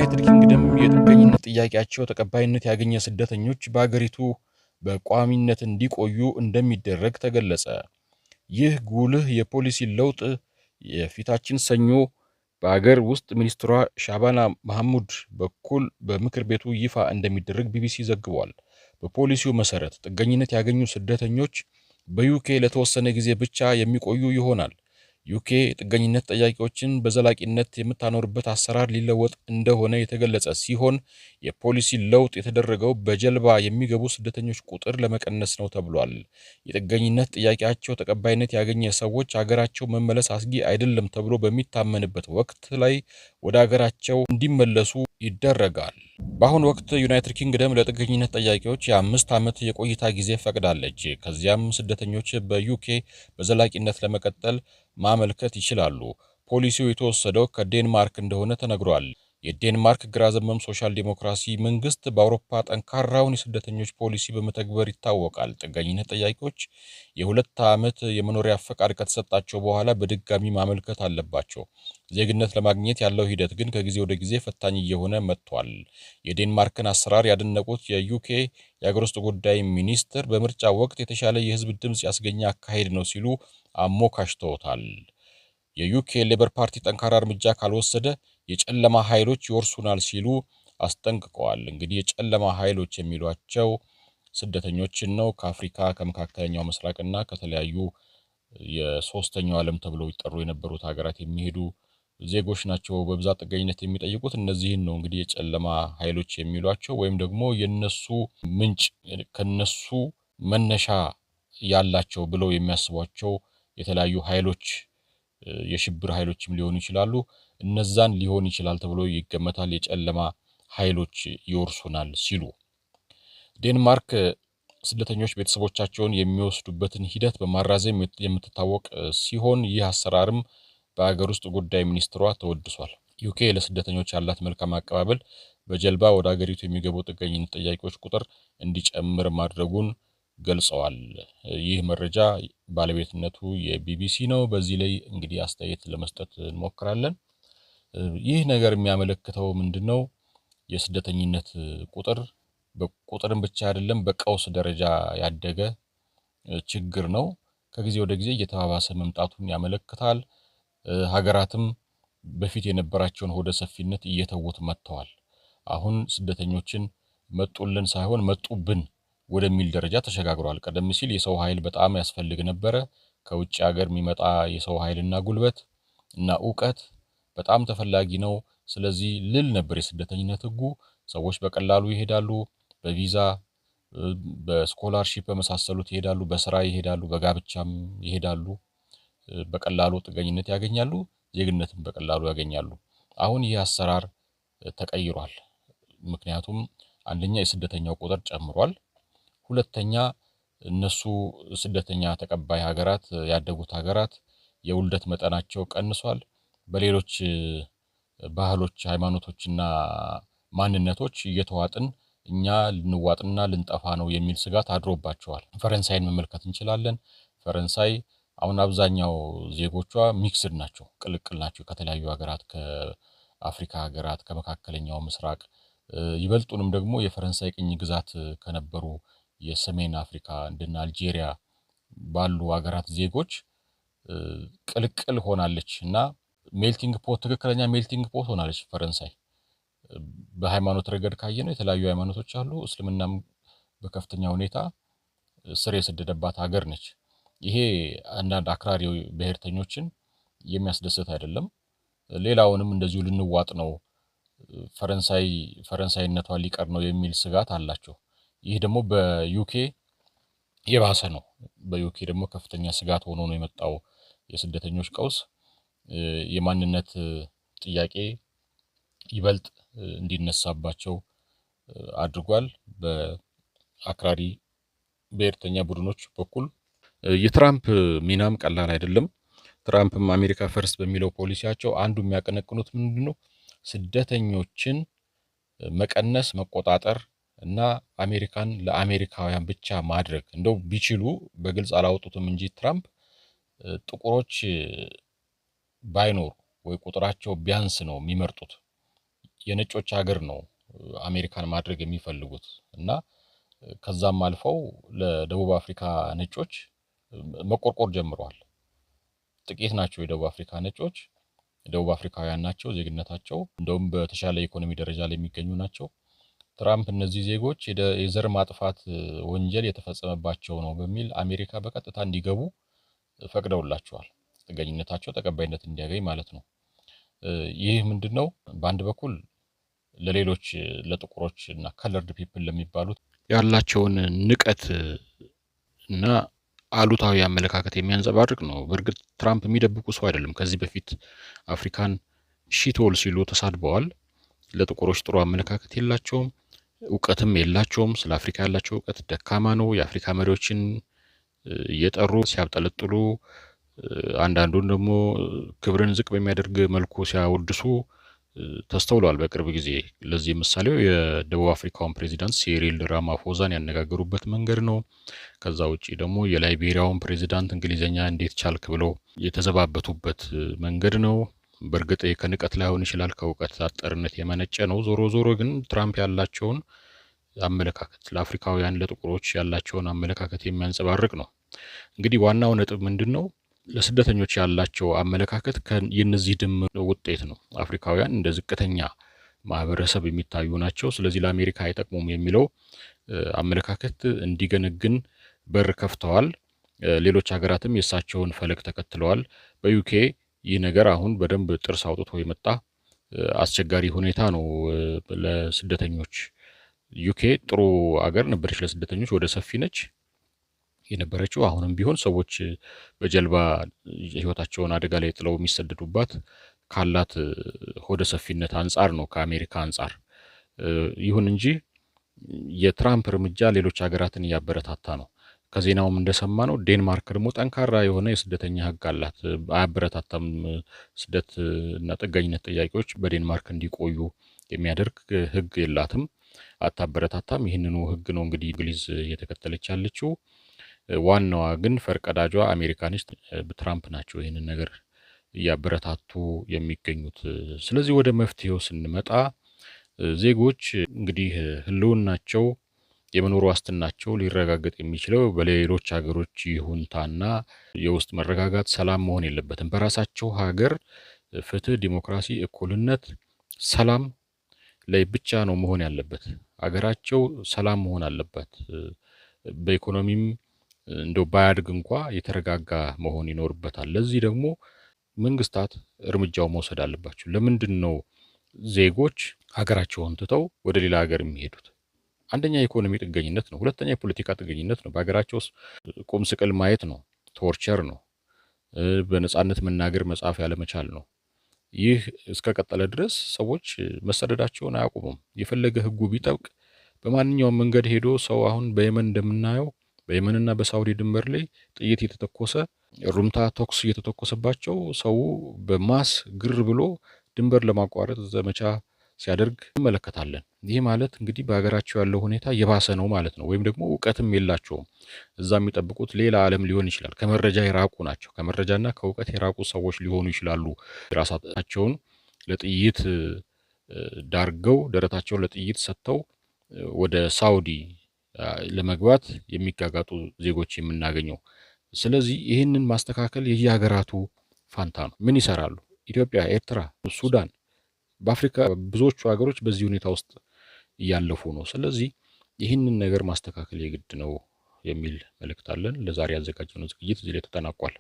በዩናይትድ ኪንግደም የጥገኝነት ጥያቄያቸው ተቀባይነት ያገኘ ስደተኞች በአገሪቱ በቋሚነት እንዲቆዩ እንደሚደረግ ተገለጸ። ይህ ጉልህ የፖሊሲ ለውጥ የፊታችን ሰኞ በአገር ውስጥ ሚኒስትሯ ሻባና መሐሙድ በኩል በምክር ቤቱ ይፋ እንደሚደረግ ቢቢሲ ዘግቧል። በፖሊሲው መሰረት ጥገኝነት ያገኙ ስደተኞች በዩኬ ለተወሰነ ጊዜ ብቻ የሚቆዩ ይሆናል። ዩኬ ጥገኝነት ጠያቂዎችን በዘላቂነት የምታኖርበት አሰራር ሊለወጥ እንደሆነ የተገለጸ ሲሆን የፖሊሲ ለውጥ የተደረገው በጀልባ የሚገቡ ስደተኞች ቁጥር ለመቀነስ ነው ተብሏል። የጥገኝነት ጥያቄያቸው ተቀባይነት ያገኘ ሰዎች አገራቸው መመለስ አስጊ አይደለም ተብሎ በሚታመንበት ወቅት ላይ ወደ አገራቸው እንዲመለሱ ይደረጋል። በአሁኑ ወቅት ዩናይትድ ኪንግደም ለጥገኝነት ጠያቂዎች የ5 ዓመት የቆይታ ጊዜ ፈቅዳለች። ከዚያም ስደተኞች በዩኬ በዘላቂነት ለመቀጠል ማመልከት ይችላሉ። ፖሊሲው የተወሰደው ከዴንማርክ እንደሆነ ተነግሯል። የዴንማርክ ግራ ዘመም ሶሻል ዲሞክራሲ መንግስት በአውሮፓ ጠንካራውን የስደተኞች ፖሊሲ በመተግበር ይታወቃል። ጥገኝነት ጠያቂዎች የ2 ዓመት የመኖሪያ ፈቃድ ከተሰጣቸው በኋላ በድጋሚ ማመልከት አለባቸው። ዜግነት ለማግኘት ያለው ሂደት ግን ከጊዜ ወደ ጊዜ ፈታኝ እየሆነ መጥቷል። የዴንማርክን አሰራር ያደነቁት የዩኬ የአገር ውስጥ ጉዳይ ሚኒስትር በምርጫ ወቅት የተሻለ የህዝብ ድምፅ ያስገኘ አካሄድ ነው ሲሉ አሞካሽተውታል። የዩኬ ሌበር ፓርቲ ጠንካራ እርምጃ ካልወሰደ የጨለማ ኃይሎች ይወርሱናል ሲሉ አስጠንቅቀዋል። እንግዲህ የጨለማ ኃይሎች የሚሏቸው ስደተኞችን ነው። ከአፍሪካ ከመካከለኛው ምስራቅና ከተለያዩ የሶስተኛው ዓለም ተብለው ይጠሩ የነበሩት ሀገራት የሚሄዱ ዜጎች ናቸው በብዛት ጥገኝነት የሚጠይቁት። እነዚህን ነው እንግዲህ የጨለማ ኃይሎች የሚሏቸው ወይም ደግሞ የነሱ ምንጭ ከነሱ መነሻ ያላቸው ብለው የሚያስቧቸው የተለያዩ ኃይሎች የሽብር ኃይሎችም ሊሆኑ ይችላሉ። እነዛን ሊሆን ይችላል ተብሎ ይገመታል። የጨለማ ኃይሎች ይወርሱናል ሲሉ ዴንማርክ ስደተኞች ቤተሰቦቻቸውን የሚወስዱበትን ሂደት በማራዘም የምትታወቅ ሲሆን ይህ አሰራርም በአገር ውስጥ ጉዳይ ሚኒስትሯ ተወድሷል። ዩኬ ለስደተኞች ያላት መልካም አቀባበል በጀልባ ወደ አገሪቱ የሚገቡ ጥገኝነት ጠያቂዎች ቁጥር እንዲጨምር ማድረጉን ገልጸዋል። ይህ መረጃ ባለቤትነቱ የቢቢሲ ነው። በዚህ ላይ እንግዲህ አስተያየት ለመስጠት እንሞክራለን። ይህ ነገር የሚያመለክተው ምንድነው? የስደተኝነት ቁጥር በቁጥርም ብቻ አይደለም በቀውስ ደረጃ ያደገ ችግር ነው። ከጊዜ ወደ ጊዜ እየተባባሰ መምጣቱን ያመለክታል። ሀገራትም በፊት የነበራቸውን ሆደ ሰፊነት እየተውት መጥተዋል። አሁን ስደተኞችን መጡልን ሳይሆን መጡብን ወደሚል ደረጃ ተሸጋግሯል። ቀደም ሲል የሰው ኃይል በጣም ያስፈልግ ነበረ። ከውጭ ሀገር የሚመጣ የሰው ኃይልና ጉልበት እና ዕውቀት በጣም ተፈላጊ ነው። ስለዚህ ልል ነበር የስደተኝነት ህጉ። ሰዎች በቀላሉ ይሄዳሉ፣ በቪዛ በስኮላርሺፕ በመሳሰሉት ይሄዳሉ፣ በስራ ይሄዳሉ፣ በጋብቻም ይሄዳሉ። በቀላሉ ጥገኝነት ያገኛሉ፣ ዜግነትን በቀላሉ ያገኛሉ። አሁን ይህ አሰራር ተቀይሯል። ምክንያቱም አንደኛ የስደተኛው ቁጥር ጨምሯል። ሁለተኛ እነሱ ስደተኛ ተቀባይ ሀገራት ያደጉት ሀገራት የውልደት መጠናቸው ቀንሷል። በሌሎች ባህሎች፣ ሃይማኖቶችና ማንነቶች እየተዋጥን እኛ ልንዋጥና ልንጠፋ ነው የሚል ስጋት አድሮባቸዋል። ፈረንሳይን መመልከት እንችላለን። ፈረንሳይ አሁን አብዛኛው ዜጎቿ ሚክስድ ናቸው፣ ቅልቅል ናቸው ከተለያዩ ሀገራት፣ ከአፍሪካ ሀገራት፣ ከመካከለኛው ምስራቅ ይበልጡንም ደግሞ የፈረንሳይ ቅኝ ግዛት ከነበሩ የሰሜን አፍሪካ እንደና አልጄሪያ ባሉ ሀገራት ዜጎች ቅልቅል ሆናለች እና ሜልቲንግ ፖት ትክክለኛ ሜልቲንግ ፖት ሆናለች ፈረንሳይ። በሃይማኖት ረገድ ካየነው የተለያዩ ሃይማኖቶች አሉ። እስልምናም በከፍተኛ ሁኔታ ስር የሰደደባት ሀገር ነች። ይሄ አንዳንድ አክራሪ ብሔርተኞችን የሚያስደስት አይደለም። ሌላውንም እንደዚሁ ልንዋጥ ነው፣ ፈረንሳይነቷ ሊቀር ነው የሚል ስጋት አላቸው። ይህ ደግሞ በዩኬ የባሰ ነው። በዩኬ ደግሞ ከፍተኛ ስጋት ሆኖ ነው የመጣው የስደተኞች ቀውስ። የማንነት ጥያቄ ይበልጥ እንዲነሳባቸው አድርጓል በአክራሪ ብሔርተኛ ቡድኖች በኩል። የትራምፕ ሚናም ቀላል አይደለም። ትራምፕም አሜሪካ ፈርስት በሚለው ፖሊሲያቸው አንዱ የሚያቀነቅኑት ምንድነው? ስደተኞችን መቀነስ፣ መቆጣጠር እና አሜሪካን ለአሜሪካውያን ብቻ ማድረግ። እንደው ቢችሉ በግልጽ አላወጡትም እንጂ ትራምፕ ጥቁሮች ባይኖሩ ወይ ቁጥራቸው ቢያንስ ነው የሚመርጡት። የነጮች ሀገር ነው አሜሪካን ማድረግ የሚፈልጉት እና ከዛም አልፈው ለደቡብ አፍሪካ ነጮች መቆርቆር ጀምረዋል። ጥቂት ናቸው የደቡብ አፍሪካ ነጮች፣ ደቡብ አፍሪካውያን ናቸው ዜግነታቸው፣ እንደውም በተሻለ ኢኮኖሚ ደረጃ ላይ የሚገኙ ናቸው። ትራምፕ እነዚህ ዜጎች የዘር ማጥፋት ወንጀል የተፈጸመባቸው ነው በሚል አሜሪካ በቀጥታ እንዲገቡ ፈቅደውላቸዋል። ጥገኝነታቸው ተቀባይነት እንዲያገኝ ማለት ነው። ይህ ምንድነው? በአንድ በኩል ለሌሎች ለጥቁሮች እና ከለርድ ፒፕል ለሚባሉት ያላቸውን ንቀት እና አሉታዊ አመለካከት የሚያንጸባርቅ ነው። በእርግጥ ትራምፕ የሚደብቁ ሰው አይደለም። ከዚህ በፊት አፍሪካን ሺቶል ሲሉ ተሳድበዋል። ለጥቁሮች ጥሩ አመለካከት የላቸውም፣ እውቀትም የላቸውም። ስለ አፍሪካ ያላቸው እውቀት ደካማ ነው። የአፍሪካ መሪዎችን እየጠሩ ሲያብጠለጥሉ፣ አንዳንዱን ደግሞ ክብርን ዝቅ በሚያደርግ መልኩ ሲያወድሱ ተስተውሏል በቅርብ ጊዜ። ለዚህ ምሳሌው የደቡብ አፍሪካውን ፕሬዚዳንት ሲሪል ራማፎዛን ያነጋገሩበት መንገድ ነው። ከዛ ውጪ ደግሞ የላይቤሪያውን ፕሬዚዳንት እንግሊዘኛ እንዴት ቻልክ ብለው የተዘባበቱበት መንገድ ነው። በእርግጥ ከንቀት ላይሆን ይችላል፣ ከእውቀት አጠርነት የመነጨ ነው። ዞሮ ዞሮ ግን ትራምፕ ያላቸውን አመለካከት ለአፍሪካውያን ለጥቁሮች ያላቸውን አመለካከት የሚያንጸባርቅ ነው። እንግዲህ ዋናው ነጥብ ምንድን ነው? ለስደተኞች ያላቸው አመለካከት የነዚህ ድምር ውጤት ነው። አፍሪካውያን እንደ ዝቅተኛ ማህበረሰብ የሚታዩ ናቸው፣ ስለዚህ ለአሜሪካ አይጠቅሙም የሚለው አመለካከት እንዲገነግን በር ከፍተዋል። ሌሎች ሀገራትም የእሳቸውን ፈለግ ተከትለዋል። በዩኬ ይህ ነገር አሁን በደንብ ጥርስ አውጥቶ የመጣ አስቸጋሪ ሁኔታ ነው ለስደተኞች። ዩኬ ጥሩ አገር ነበረች ለስደተኞች፣ ወደ ሰፊ ነች የነበረችው። አሁንም ቢሆን ሰዎች በጀልባ ህይወታቸውን አደጋ ላይ ጥለው የሚሰደዱባት ካላት ሆደ ሰፊነት አንጻር ነው፣ ከአሜሪካ አንጻር። ይሁን እንጂ የትራምፕ እርምጃ ሌሎች ሀገራትን እያበረታታ ነው። ከዜናውም እንደሰማ ነው ዴንማርክ ደግሞ ጠንካራ የሆነ የስደተኛ ህግ አላት። አያበረታታም። ስደት እና ጥገኝነት ጥያቄዎች በዴንማርክ እንዲቆዩ የሚያደርግ ህግ የላትም፣ አታበረታታም። ይህንኑ ህግ ነው እንግዲህ እንግሊዝ እየተከተለች ያለችው። ዋናዋ ግን ፈርቀዳጇ አሜሪካ ነች። ትራምፕ ናቸው ይህንን ነገር እያበረታቱ የሚገኙት። ስለዚህ ወደ መፍትሄው ስንመጣ ዜጎች እንግዲህ ህልውናቸው የመኖር ዋስትናቸው ሊረጋገጥ የሚችለው በሌሎች ሀገሮች ይሁንታና የውስጥ መረጋጋት፣ ሰላም መሆን የለበትም። በራሳቸው ሀገር ፍትህ፣ ዲሞክራሲ፣ እኩልነት፣ ሰላም ላይ ብቻ ነው መሆን ያለበት። ሀገራቸው ሰላም መሆን አለበት። በኢኮኖሚም እንደው ባያድግ እንኳ የተረጋጋ መሆን ይኖርበታል። ለዚህ ደግሞ መንግስታት እርምጃው መውሰድ አለባቸው። ለምንድን ነው ዜጎች ሀገራቸውን ትተው ወደ ሌላ ሀገር የሚሄዱት? አንደኛ የኢኮኖሚ ጥገኝነት ነው። ሁለተኛ የፖለቲካ ጥገኝነት ነው። በሀገራቸው ውስጥ ቁም ስቅል ማየት ነው፣ ቶርቸር ነው፣ በነጻነት መናገር መጻፍ ያለመቻል ነው። ይህ እስከ ቀጠለ ድረስ ሰዎች መሰደዳቸውን አያቆሙም። የፈለገ ህጉ ቢጠብቅ በማንኛውም መንገድ ሄዶ ሰው አሁን በየመን እንደምናየው በየመንና በሳውዲ ድንበር ላይ ጥይት እየተተኮሰ ሩምታ ተኩስ እየተተኮሰባቸው ሰው በማስ ግር ብሎ ድንበር ለማቋረጥ ዘመቻ ሲያደርግ እንመለከታለን። ይህ ማለት እንግዲህ በሀገራቸው ያለው ሁኔታ የባሰ ነው ማለት ነው። ወይም ደግሞ እውቀትም የላቸውም። እዛ የሚጠብቁት ሌላ ዓለም ሊሆን ይችላል። ከመረጃ የራቁ ናቸው። ከመረጃና ከእውቀት የራቁ ሰዎች ሊሆኑ ይችላሉ። ራሳቸውን ለጥይት ዳርገው ደረታቸውን ለጥይት ሰጥተው ወደ ሳውዲ ለመግባት የሚጋጋጡ ዜጎች የምናገኘው። ስለዚህ ይህንን ማስተካከል የየሀገራቱ ፋንታ ነው። ምን ይሰራሉ? ኢትዮጵያ፣ ኤርትራ፣ ሱዳን፣ በአፍሪካ ብዙዎቹ ሀገሮች በዚህ ሁኔታ ውስጥ እያለፉ ነው። ስለዚህ ይህንን ነገር ማስተካከል የግድ ነው የሚል መልእክት አለን። ለዛሬ ያዘጋጀነው ዝግጅት እዚህ ላይ ተጠናቋል።